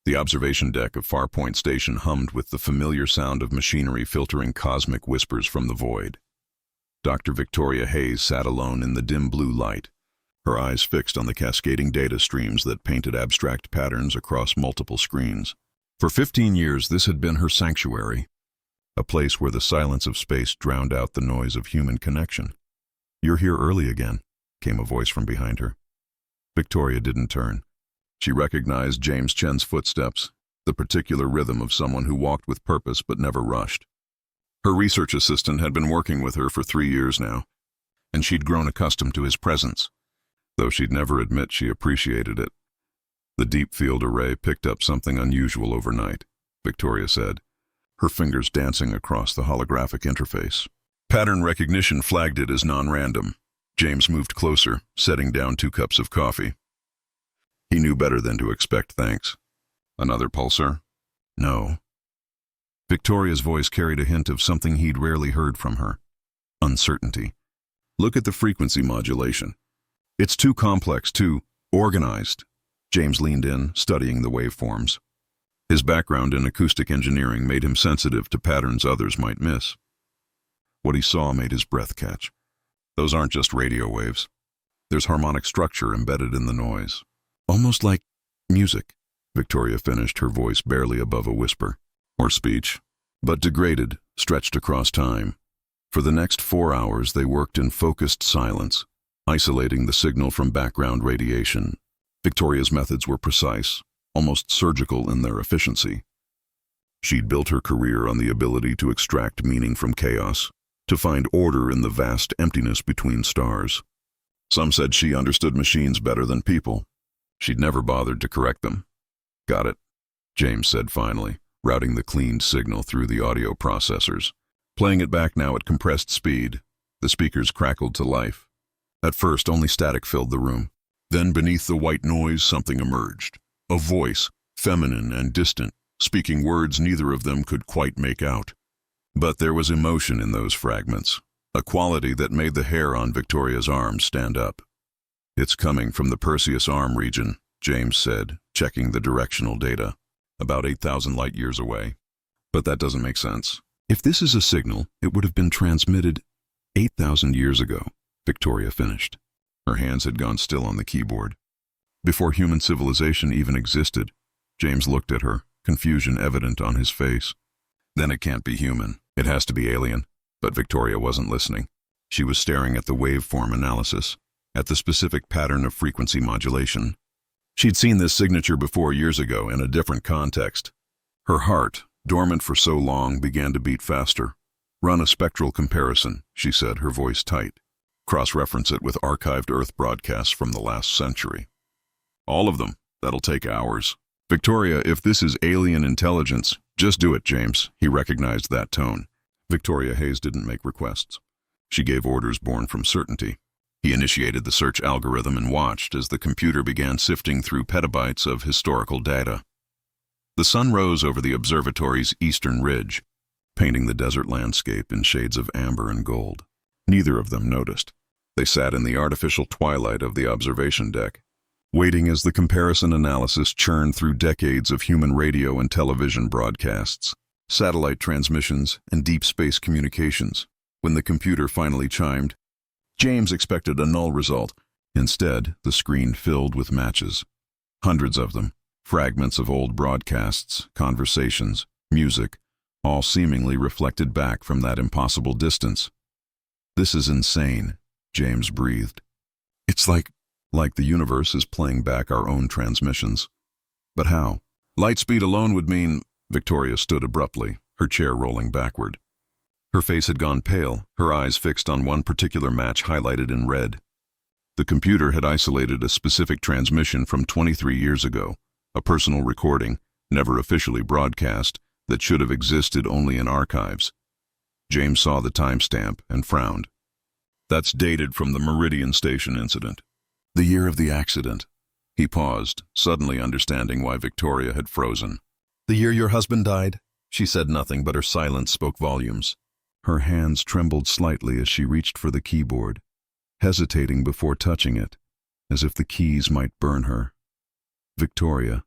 The observation deck of Farpoint Station hummed with the familiar sound of machinery filtering cosmic whispers from the void. Dr. Victoria Hayes sat alone in the dim blue light, her eyes fixed on the cascading data streams that painted abstract patterns across multiple screens. For 15 years, this had been her sanctuary, a place where the silence of space drowned out the noise of human connection. "You're here early again," came a voice from behind her. Victoria didn't turn. She recognized James Chen's footsteps, the particular rhythm of someone who walked with purpose but never rushed. Her research assistant had been working with her for 3 years now, and she'd grown accustomed to his presence, though she'd never admit she appreciated it. "The deep field array picked up something unusual overnight," Victoria said, her fingers dancing across the holographic interface. Pattern recognition flagged it as non-random. James moved closer, setting down 2 cups of coffee. He knew better than to expect thanks. "Another pulsar?" "No." Victoria's voice carried a hint of something he'd rarely heard from her: uncertainty. "Look at the frequency modulation. It's too complex, too organized." James leaned in, studying the waveforms. His background in acoustic engineering made him sensitive to patterns others might miss. What he saw made his breath catch. "Those aren't just radio waves. There's harmonic structure embedded in the noise. Almost like music," Victoria finished, her voice barely above a whisper. "Or speech, but degraded, stretched across time." For the next 4 hours they worked in focused silence, isolating the signal from background radiation. Victoria's methods were precise, almost surgical in their efficiency. She'd built her career on the ability to extract meaning from chaos, to find order in the vast emptiness between stars. Some said she understood machines better than people. She'd never bothered to correct them. "Got it," James said finally, routing the cleaned signal through the audio processors. Playing it back now at compressed speed, the speakers crackled to life. At first, only static filled the room. Then, beneath the white noise, something emerged. A voice, feminine and distant, speaking words neither of them could quite make out. But there was emotion in those fragments, a quality that made the hair on Victoria's arm stand up. "It's coming from the Perseus Arm region," James said, checking the directional data. "About 8,000 light-years away." "But that doesn't make sense. If this is a signal, it would have been transmitted 8,000 years ago," Victoria finished. Her hands had gone still on the keyboard. "Before human civilization even existed." James looked at her, confusion evident on his face. "Then it can't be human. It has to be alien." But Victoria wasn't listening. She was staring at the waveform analysis, at the specific pattern of frequency modulation. She'd seen this signature before years ago in a different context. Her heart, dormant for so long, began to beat faster. "Run a spectral comparison," she said, her voice tight. "Cross-reference it with archived Earth broadcasts from the last century." "All of them. That'll take hours." "Victoria, if this is alien intelligence, just do it, James." He recognized that tone. Victoria Hayes didn't make requests. She gave orders born from certainty. He initiated the search algorithm and watched as the computer began sifting through petabytes of historical data. The sun rose over the observatory's eastern ridge, painting the desert landscape in shades of amber and gold. Neither of them noticed. They sat in the artificial twilight of the observation deck, waiting as the comparison analysis churned through decades of human radio and television broadcasts, satellite transmissions, and deep space communications. When the computer finally chimed, James expected a null result. Instead, the screen filled with matches. Hundreds of them, fragments of old broadcasts, conversations, music, all seemingly reflected back from that impossible distance. "This is insane," James breathed. "It's like the universe is playing back our own transmissions." "But how?" "Light speed alone would mean—" Victoria stood abruptly, her chair rolling backward. Her face had gone pale, her eyes fixed on one particular match highlighted in red. The computer had isolated a specific transmission from 23 years ago, a personal recording, never officially broadcast, that should have existed only in archives. James saw the timestamp and frowned. "That's dated from the Meridian Station incident. The year of the accident." He paused, suddenly understanding why Victoria had frozen. "The year your husband died?" She said nothing, but her silence spoke volumes. Her hands trembled slightly as she reached for the keyboard, hesitating before touching it, as if the keys might burn her. "Victoria."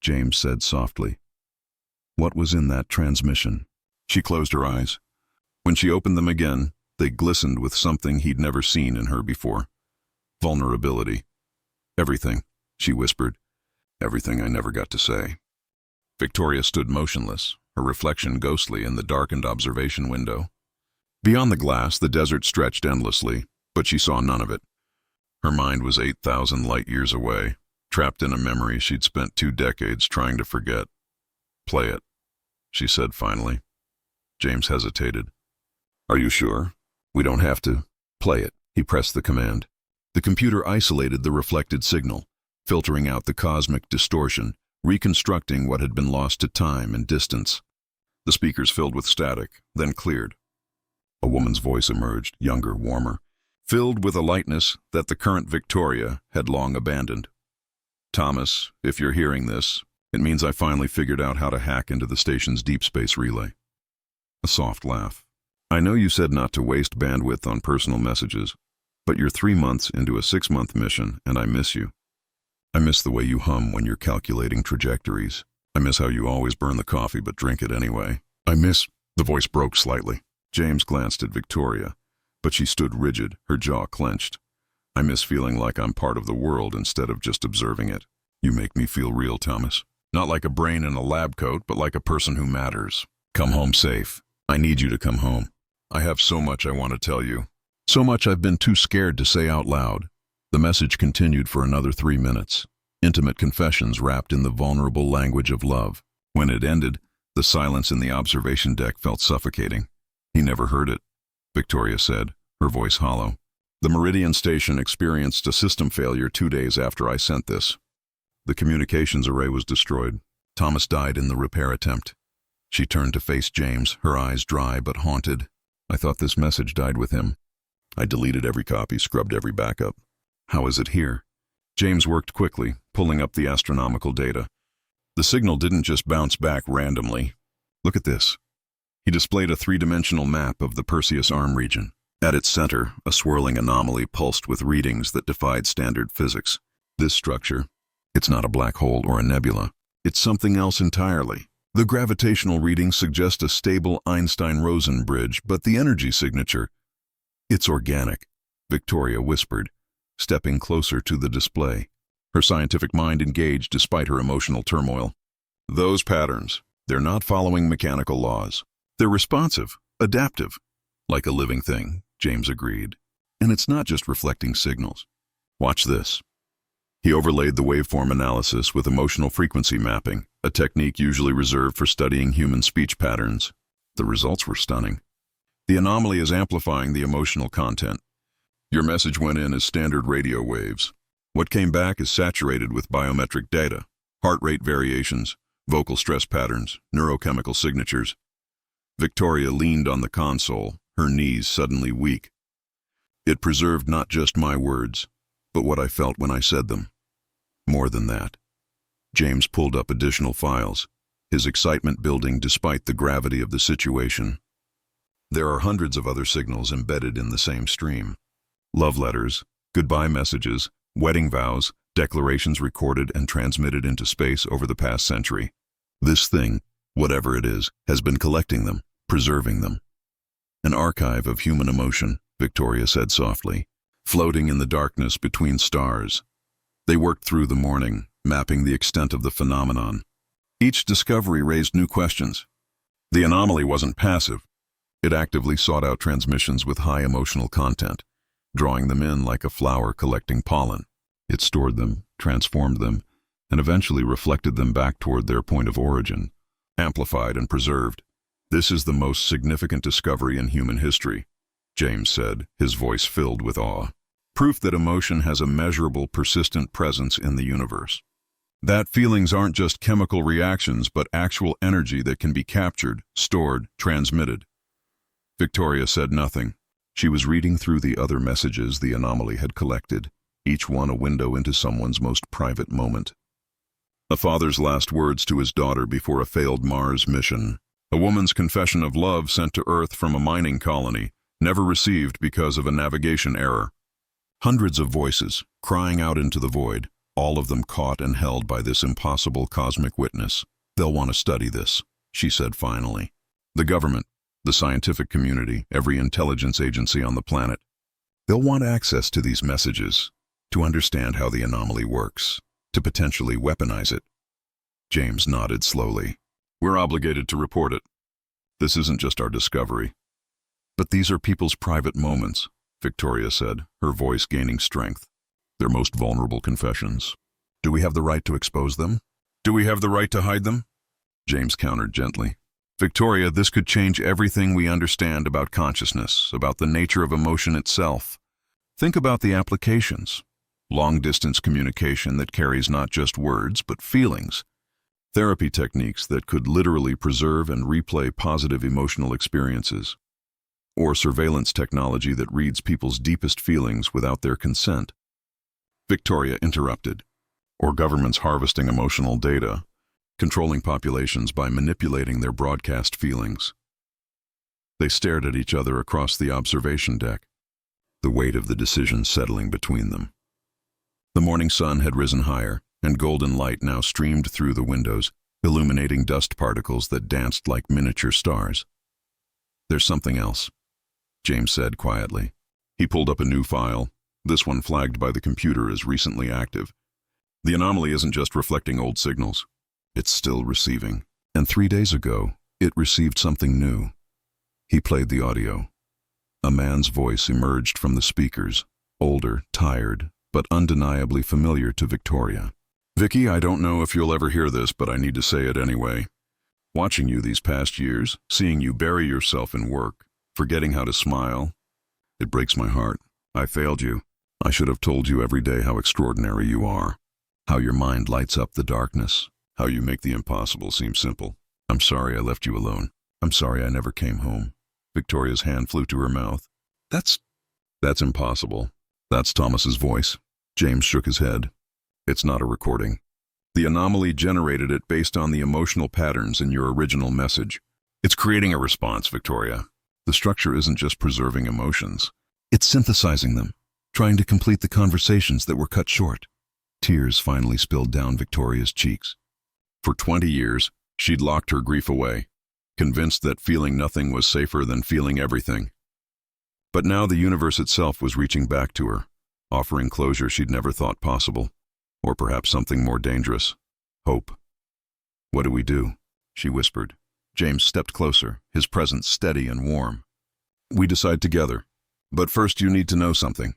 James said softly. What was in that transmission? She closed her eyes. When she opened them again, they glistened with something he'd never seen in her before. Vulnerability. Everything, she whispered. Everything I never got to say. Victoria stood motionless, her reflection ghostly in the darkened observation window. Beyond the glass, the desert stretched endlessly, but she saw none of it. Her mind was 8,000 light-years away, trapped in a memory she'd spent 2 decades trying to forget. Play it, she said finally. James hesitated. Are you sure? We don't have to. Play it, he pressed the command. The computer isolated the reflected signal, filtering out the cosmic distortion, reconstructing what had been lost to time and distance. The speakers filled with static, then cleared. A woman's voice emerged, younger, warmer, filled with a lightness that the current Victoria had long abandoned. Thomas, if you're hearing this, it means I finally figured out how to hack into the station's deep space relay. A soft laugh. I know you said not to waste bandwidth on personal messages, but you're 3 months into a 6-month mission, and I miss you. I miss the way you hum when you're calculating trajectories. I miss how you always burn the coffee but drink it anyway. I miss... The voice broke slightly. James glanced at Victoria, but she stood rigid, her jaw clenched. I miss feeling like I'm part of the world instead of just observing it. You make me feel real, Thomas. Not like a brain in a lab coat, but like a person who matters. Come home safe. I need you to come home. I have so much I want to tell you. So much I've been too scared to say out loud. The message continued for another 3 minutes. Intimate confessions wrapped in the vulnerable language of love. When it ended, the silence in the observation deck felt suffocating. He never heard it, Victoria said, her voice hollow. The Meridian station experienced a system failure 2 days after I sent this. The communications array was destroyed. Thomas died in the repair attempt. She turned to face James, her eyes dry but haunted. I thought this message died with him. I deleted every copy, scrubbed every backup. How is it here? James worked quickly, pulling up the astronomical data. The signal didn't just bounce back randomly. Look at this. He displayed a 3-dimensional map of the Perseus Arm region. At its center, a swirling anomaly pulsed with readings that defied standard physics. This structure, it's not a black hole or a nebula. It's something else entirely. The gravitational readings suggest a stable Einstein-Rosen bridge, but the energy signature, it's organic, Victoria whispered, stepping closer to the display. Her scientific mind engaged despite her emotional turmoil. Those patterns, they're not following mechanical laws. They're responsive, adaptive. Like a living thing, James agreed. And it's not just reflecting signals. Watch this. He overlaid the waveform analysis with emotional frequency mapping, a technique usually reserved for studying human speech patterns. The results were stunning. The anomaly is amplifying the emotional content. Your message went in as standard radio waves. What came back is saturated with biometric data, heart rate variations, vocal stress patterns, neurochemical signatures. Victoria leaned on the console, her knees suddenly weak. It preserved not just my words, but what I felt when I said them. More than that. James pulled up additional files, his excitement building despite the gravity of the situation. There are hundreds of other signals embedded in the same stream. Love letters, goodbye messages, wedding vows, declarations recorded and transmitted into space over the past century. This thing, whatever it is, has been collecting them, preserving them. An archive of human emotion, Victoria said softly, floating in the darkness between stars. They worked through the morning, mapping the extent of the phenomenon. Each discovery raised new questions. The anomaly wasn't passive. It actively sought out transmissions with high emotional content, drawing them in like a flower collecting pollen. It stored them, transformed them, and eventually reflected them back toward their point of origin, amplified and preserved. This is the most significant discovery in human history, James said, his voice filled with awe. Proof that emotion has a measurable, persistent presence in the universe. That feelings aren't just chemical reactions, but actual energy that can be captured, stored, transmitted. Victoria said nothing. She was reading through the other messages the anomaly had collected, each one a window into someone's most private moment. A father's last words to his daughter before a failed Mars mission. A woman's confession of love sent to Earth from a mining colony, never received because of a navigation error. Hundreds of voices, crying out into the void, all of them caught and held by this impossible cosmic witness. They'll want to study this, she said finally. The government, the scientific community, every intelligence agency on the planet. They'll want access to these messages, to understand how the anomaly works, to potentially weaponize it. James nodded slowly. We're obligated to report it. This isn't just our discovery. But these are people's private moments, Victoria said, her voice gaining strength. Their most vulnerable confessions. Do we have the right to expose them? Do we have the right to hide them? James countered gently. Victoria, this could change everything we understand about consciousness, about the nature of emotion itself. Think about the applications. Long-distance communication that carries not just words, but feelings. Therapy techniques that could literally preserve and replay positive emotional experiences. Or surveillance technology that reads people's deepest feelings without their consent. Victoria interrupted. Or governments harvesting emotional data, controlling populations by manipulating their broadcast feelings. They stared at each other across the observation deck, the weight of the decision settling between them. The morning sun had risen higher, and golden light now streamed through the windows, illuminating dust particles that danced like miniature stars. There's something else, James said quietly. He pulled up a new file, this one flagged by the computer as recently active. The anomaly isn't just reflecting old signals. It's still receiving. And 3 days ago, it received something new. He played the audio. A man's voice emerged from the speakers, older, tired, but undeniably familiar to Victoria. Vicky, I don't know if you'll ever hear this, but I need to say it anyway. Watching you these past years, seeing you bury yourself in work, forgetting how to smile, it breaks my heart. I failed you. I should have told you every day how extraordinary you are, how your mind lights up the darkness, how you make the impossible seem simple. I'm sorry I left you alone. I'm sorry I never came home. Victoria's hand flew to her mouth. That's impossible. That's Thomas's voice. James shook his head. It's not a recording. The anomaly generated it based on the emotional patterns in your original message. It's creating a response, Victoria. The structure isn't just preserving emotions. It's synthesizing them, trying to complete the conversations that were cut short. Tears finally spilled down Victoria's cheeks. For 20 years, she'd locked her grief away, convinced that feeling nothing was safer than feeling everything. But now the universe itself was reaching back to her, offering closure she'd never thought possible, or perhaps something more dangerous, hope. What do we do? She whispered. James stepped closer, his presence steady and warm. We decide together, but first you need to know something.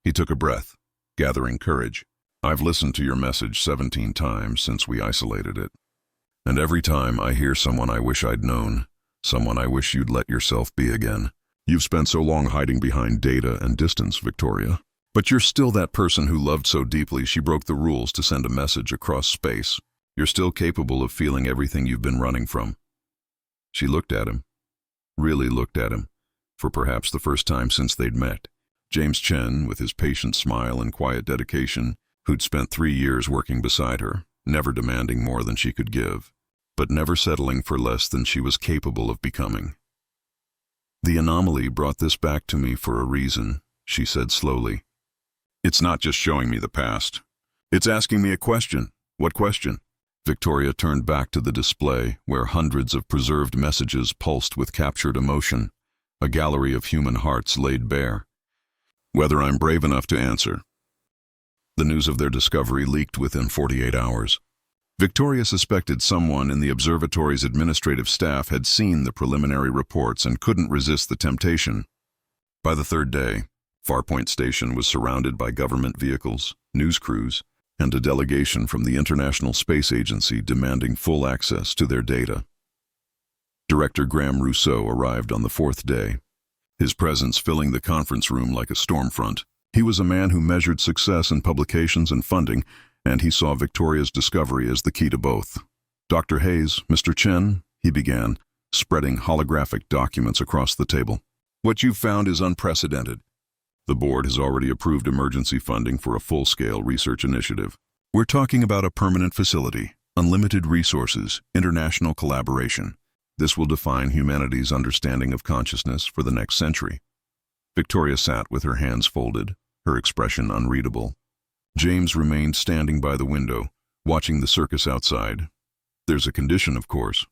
He took a breath, gathering courage. I've listened to your message 17 times since we isolated it. And every time I hear someone I wish I'd known, someone I wish you'd let yourself be again. You've spent so long hiding behind data and distance, Victoria. But you're still that person who loved so deeply she broke the rules to send a message across space. You're still capable of feeling everything you've been running from. She looked at him, really looked at him, for perhaps the first time since they'd met. James Chen, with his patient smile and quiet dedication, who'd spent 3 years working beside her, never demanding more than she could give, but never settling for less than she was capable of becoming. The anomaly brought this back to me for a reason, she said slowly. It's not just showing me the past. It's asking me a question. What question? Victoria turned back to the display, where hundreds of preserved messages pulsed with captured emotion, a gallery of human hearts laid bare. Whether I'm brave enough to answer. The news of their discovery leaked within 48 hours. Victoria suspected someone in the observatory's administrative staff had seen the preliminary reports and couldn't resist the temptation. By the third day, Farpoint Station was surrounded by government vehicles, news crews, and a delegation from the International Space Agency demanding full access to their data. Director Graham Rousseau arrived on the 4th day, his presence filling the conference room like a storm front. He was a man who measured success in publications and funding, and he saw Victoria's discovery as the key to both. Dr. Hayes, Mr. Chen, he began, spreading holographic documents across the table. What you've found is unprecedented. The board has already approved emergency funding for a full-scale research initiative. We're talking about a permanent facility, unlimited resources, international collaboration. This will define humanity's understanding of consciousness for the next century. Victoria sat with her hands folded, her expression unreadable. James remained standing by the window, watching the circus outside. There's a condition, of course,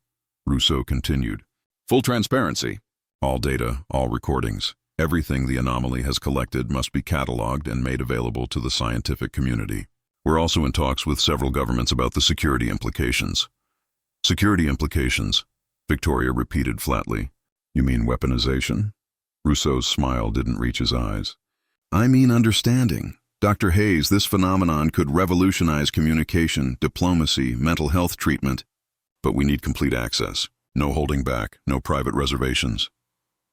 Rousseau continued. Full transparency. All data, all recordings, everything the anomaly has collected must be catalogued and made available to the scientific community. We're also in talks with several governments about the security implications. Security implications, Victoria repeated flatly. You mean weaponization? Rousseau's smile didn't reach his eyes. I mean understanding. Dr. Hayes, this phenomenon could revolutionize communication, diplomacy, mental health treatment. But we need complete access. No holding back, no private reservations.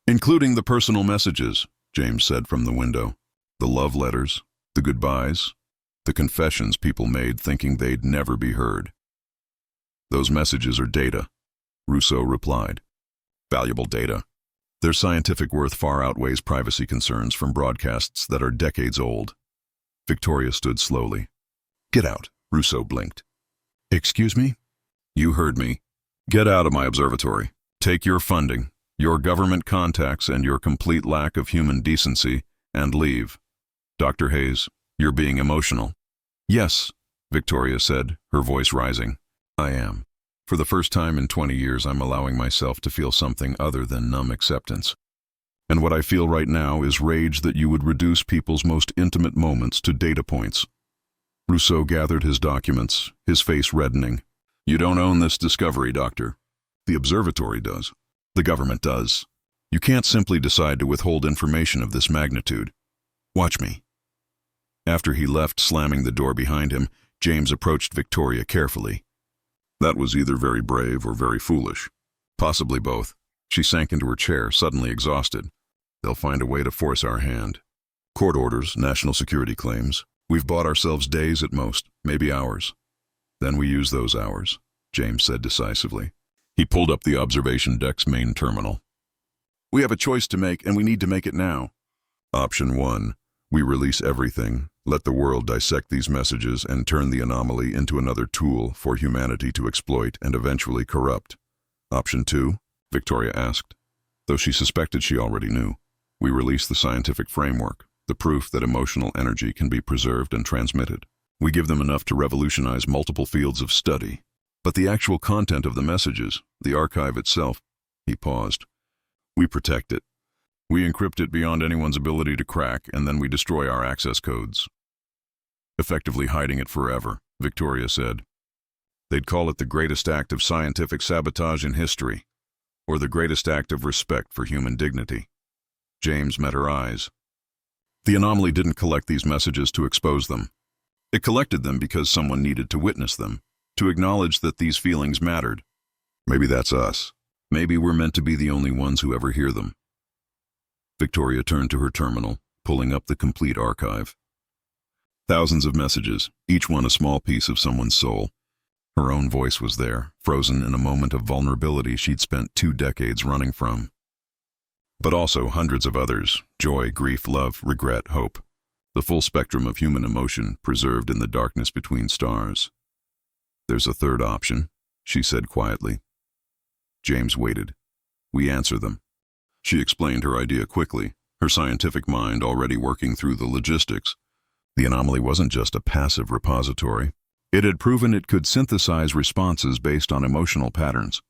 Including the personal messages, James said from the window. The love letters, the goodbyes, the confessions people made thinking they'd never be heard. Those messages are data, Rousseau replied. Valuable data. Their scientific worth far outweighs privacy concerns from broadcasts that are decades old. Victoria stood slowly. Get out, Rousseau blinked. Excuse me? You heard me. Get out of my observatory. Take your funding, your government contacts, and your complete lack of human decency, and leave. Dr. Hayes, you're being emotional. Yes, Victoria said, her voice rising. I am. For the first time in 20 years, I'm allowing myself to feel something other than numb acceptance. And what I feel right now is rage that you would reduce people's most intimate moments to data points. Rousseau gathered his documents, his face reddening. You don't own this discovery, Doctor. The observatory does. The government does. You can't simply decide to withhold information of this magnitude. Watch me. After he left, slamming the door behind him, James approached Victoria carefully. That was either very brave or very foolish. Possibly both. She sank into her chair, suddenly exhausted. They'll find a way to force our hand. Court orders, national security claims. We've bought ourselves days at most, maybe hours. Then we use those hours, James said decisively. He pulled up the observation deck's main terminal. We have a choice to make, and we need to make it now. Option 1. We release everything, let the world dissect these messages, and turn the anomaly into another tool for humanity to exploit and eventually corrupt. Option 2, Victoria asked, though she suspected she already knew. We release the scientific framework, the proof that emotional energy can be preserved and transmitted. We give them enough to revolutionize multiple fields of study. But the actual content of the messages, the archive itself, he paused. We protect it. We encrypt it beyond anyone's ability to crack, and then we destroy our access codes. Effectively hiding it forever, Victoria said. They'd call it the greatest act of scientific sabotage in history, or the greatest act of respect for human dignity. James met her eyes. The anomaly didn't collect these messages to expose them. It collected them because someone needed to witness them, to acknowledge that these feelings mattered. Maybe that's us. Maybe we're meant to be the only ones who ever hear them. Victoria turned to her terminal, pulling up the complete archive. Thousands of messages, each one a small piece of someone's soul. Her own voice was there, frozen in a moment of vulnerability she'd spent 2 decades running from. But also hundreds of others, joy, grief, love, regret, hope. The full spectrum of human emotion preserved in the darkness between stars. There's a third option, she said quietly. James waited. We answer them. She explained her idea quickly, her scientific mind already working through the logistics. The anomaly wasn't just a passive repository. It had proven it could synthesize responses based on emotional patterns.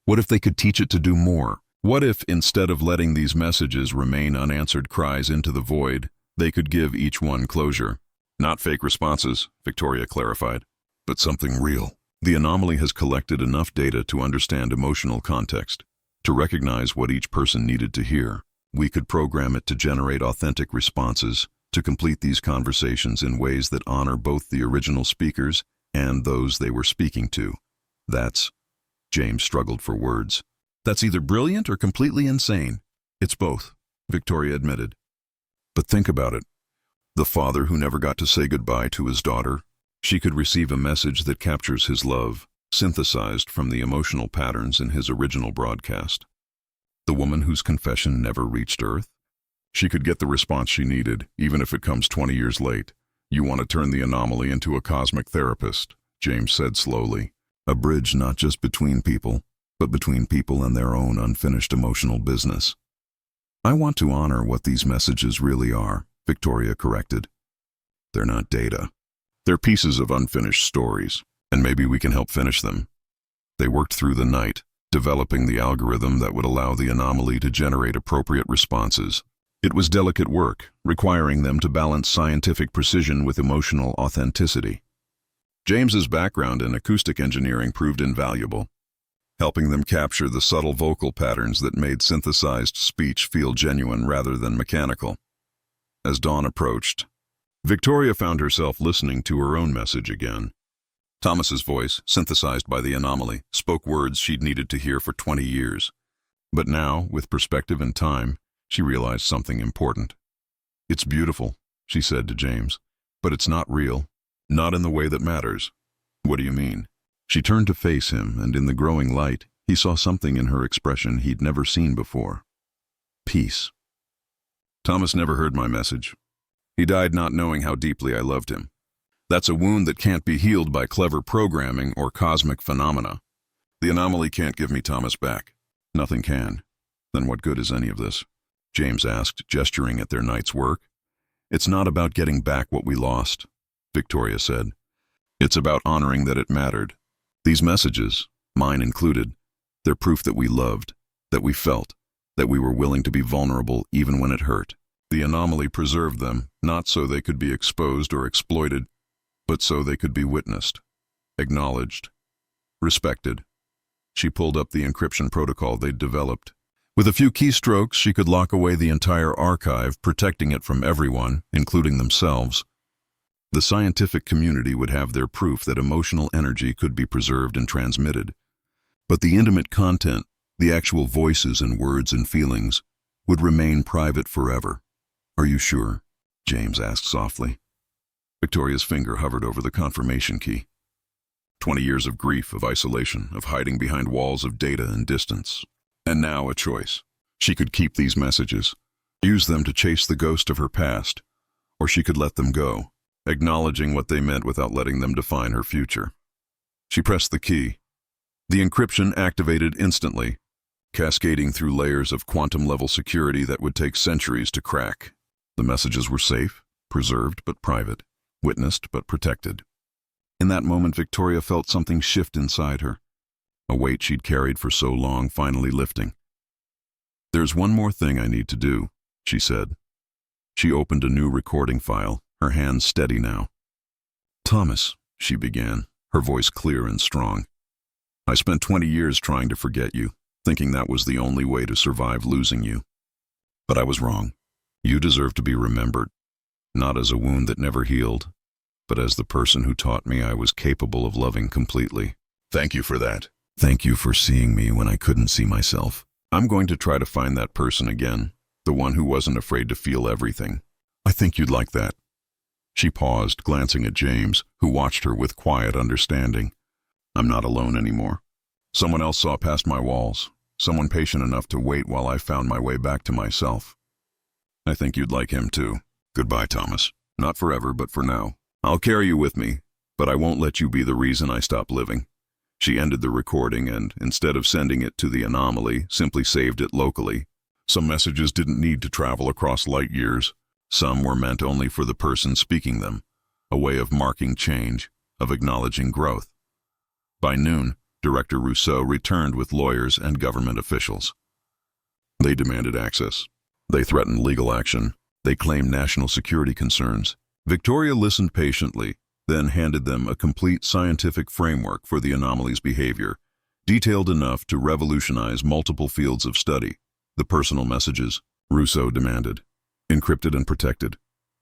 What if they could teach it to do more? What if, instead of letting these messages remain unanswered cries into the void, they could give each one closure? Not fake responses, Victoria clarified, but something real. The anomaly has collected enough data to understand emotional context, to recognize what each person needed to hear. We could program it to generate authentic responses, to complete these conversations in ways that honor both the original speakers and those they were speaking to. That's, James struggled for words. That's either brilliant or completely insane. It's both, Victoria admitted. But think about it. The father who never got to say goodbye to his daughter, she could receive a message that captures his love, synthesized from the emotional patterns in his original broadcast. The woman whose confession never reached Earth, she could get the response she needed, even if it comes 20 years late. You want to turn the anomaly into a cosmic therapist, James said slowly. A bridge not just between people, but between people and their own unfinished emotional business. I want to honor what these messages really are, Victoria corrected. They're not data. They're pieces of unfinished stories, and maybe we can help finish them. They worked through the night, developing the algorithm that would allow the anomaly to generate appropriate responses. It was delicate work, requiring them to balance scientific precision with emotional authenticity. James's background in acoustic engineering proved invaluable, helping them capture the subtle vocal patterns that made synthesized speech feel genuine rather than mechanical. As dawn approached, Victoria found herself listening to her own message again. Thomas's voice, synthesized by the anomaly, spoke words she'd needed to hear for 20 years. But now, with perspective and time, she realized something important. "It's beautiful," she said to James, "but it's not real. Not in the way that matters." "What do you mean?" She turned to face him, and in the growing light, he saw something in her expression he'd never seen before. Peace. "Thomas never heard my message. He died not knowing how deeply I loved him. That's a wound that can't be healed by clever programming or cosmic phenomena. The anomaly can't give me Thomas back. Nothing can." "Then what good is any of this?" James asked, gesturing at their night's work. "It's not about getting back what we lost," Victoria said. "It's about honoring that it mattered. These messages, mine included, they're proof that we loved, that we felt, that we were willing to be vulnerable even when it hurt. The anomaly preserved them, not so they could be exposed or exploited, but so they could be witnessed, acknowledged, respected." She pulled up the encryption protocol they'd developed. With a few keystrokes, she could lock away the entire archive, protecting it from everyone, including themselves. The scientific community would have their proof that emotional energy could be preserved and transmitted. But the intimate content, the actual voices and words and feelings, would remain private forever. "Are you sure?" James asked softly. Victoria's finger hovered over the confirmation key. 20 years of grief, of isolation, of hiding behind walls of data and distance. And now a choice. She could keep these messages, use them to chase the ghost of her past, or she could let them go, acknowledging what they meant without letting them define her future. She pressed the key. The encryption activated instantly, cascading through layers of quantum-level security that would take centuries to crack. The messages were safe, preserved but private, witnessed but protected. In that moment, Victoria felt something shift inside her, a weight she'd carried for so long finally lifting. "There's one more thing I need to do," she said. She opened a new recording file, her hands steady now. "Thomas," she began, her voice clear and strong. "I spent 20 years trying to forget you, thinking that was the only way to survive losing you. But I was wrong. You deserve to be remembered, not as a wound that never healed, but as the person who taught me I was capable of loving completely. Thank you for that. Thank you for seeing me when I couldn't see myself. I'm going to try to find that person again, the one who wasn't afraid to feel everything. I think you'd like that." She paused, glancing at James, who watched her with quiet understanding. "I'm not alone anymore. Someone else saw past my walls, someone patient enough to wait while I found my way back to myself. I think you'd like him too. Goodbye, Thomas. Not forever, but for now. I'll carry you with me, but I won't let you be the reason I stop living." She ended the recording and, instead of sending it to the anomaly, simply saved it locally. Some messages didn't need to travel across light years. Some were meant only for the person speaking them, a way of marking change, of acknowledging growth. By noon, Director Rousseau returned with lawyers and government officials. They demanded access. They threatened legal action. They claimed national security concerns. Victoria listened patiently, then handed them a complete scientific framework for the anomaly's behavior, detailed enough to revolutionize multiple fields of study. "The personal messages," Rousseau demanded. "Encrypted and protected,"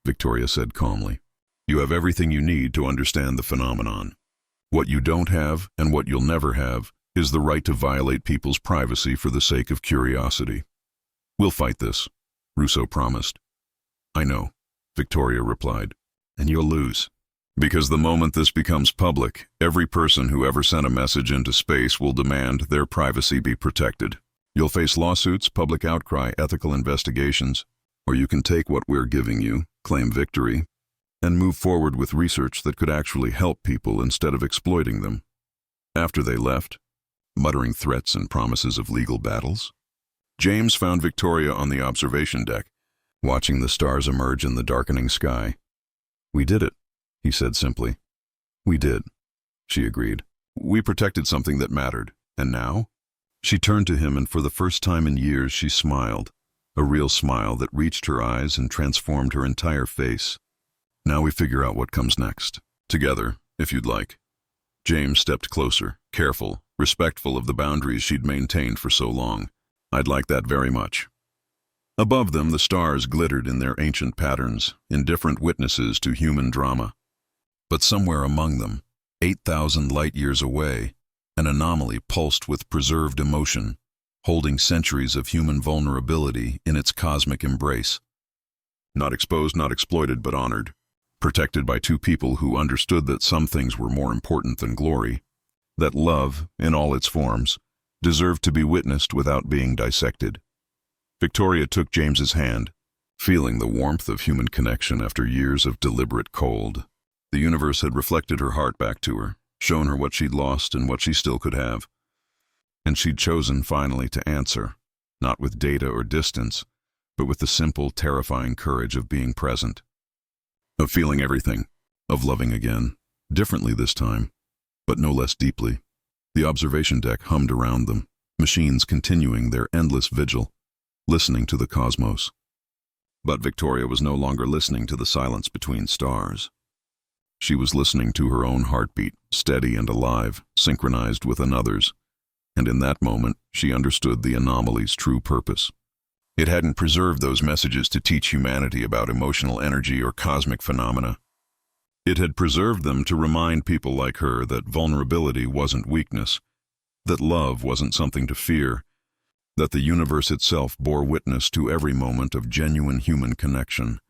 Victoria said calmly. "You have everything you need to understand the phenomenon. What you don't have, and what you'll never have, is the right to violate people's privacy for the sake of curiosity. We'll fight this," Rousseau promised. "I know," Victoria replied, "and you'll lose. Because the moment this becomes public, every person who ever sent a message into space will demand their privacy be protected. You'll face lawsuits, public outcry, ethical investigations, or you can take what we're giving you, claim victory, and move forward with research that could actually help people instead of exploiting them." After they left, muttering threats and promises of legal battles, James found Victoria on the observation deck, watching the stars emerge in the darkening sky. "We did it," he said simply. We did, she agreed. We protected something that mattered. And now? She turned to him, and for the first time in years she smiled, a real smile that reached her eyes and transformed her entire face. Now we figure out what comes next. Together, if you'd like. James stepped closer, careful, respectful of the boundaries she'd maintained for so long. I'd like that very much. Above them, the stars glittered in their ancient patterns, indifferent witnesses to human drama. But somewhere among them, 8,000 light-years away, an anomaly pulsed with preserved emotion, holding centuries of human vulnerability in its cosmic embrace. Not exposed, not exploited, but honored. Protected by two people who understood that some things were more important than glory, that love, in all its forms, deserved to be witnessed without being dissected. Victoria took James's hand, feeling the warmth of human connection after years of deliberate cold. The universe had reflected her heart back to her, shown her what she'd lost and what she still could have. And she'd chosen finally to answer, not with data or distance, but with the simple, terrifying courage of being present. Of feeling everything, of loving again, differently this time, but no less deeply. The observation deck hummed around them, machines continuing their endless vigil, listening to the cosmos. But Victoria was no longer listening to the silence between stars. She was listening to her own heartbeat, steady and alive, synchronized with another's, and in that moment she understood the anomaly's true purpose. It hadn't preserved those messages to teach humanity about emotional energy or cosmic phenomena. It had preserved them to remind people like her that vulnerability wasn't weakness, that love wasn't something to fear, that the universe itself bore witness to every moment of genuine human connection.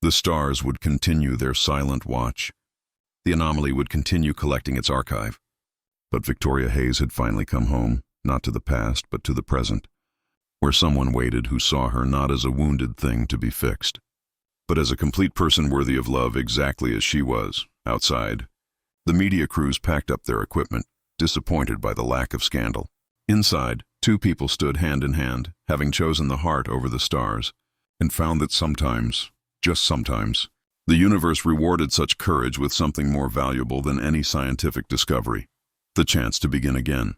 The stars would continue their silent watch. The anomaly would continue collecting its archive. But Victoria Hayes had finally come home, not to the past, but to the present, where someone waited who saw her not as a wounded thing to be fixed, but as a complete person worthy of love exactly as she was, outside. The media crews packed up their equipment, disappointed by the lack of scandal. Inside, two people stood hand in hand, having chosen the heart over the stars, and found that sometimes, just sometimes, the universe rewarded such courage with something more valuable than any scientific discovery: the chance to begin again.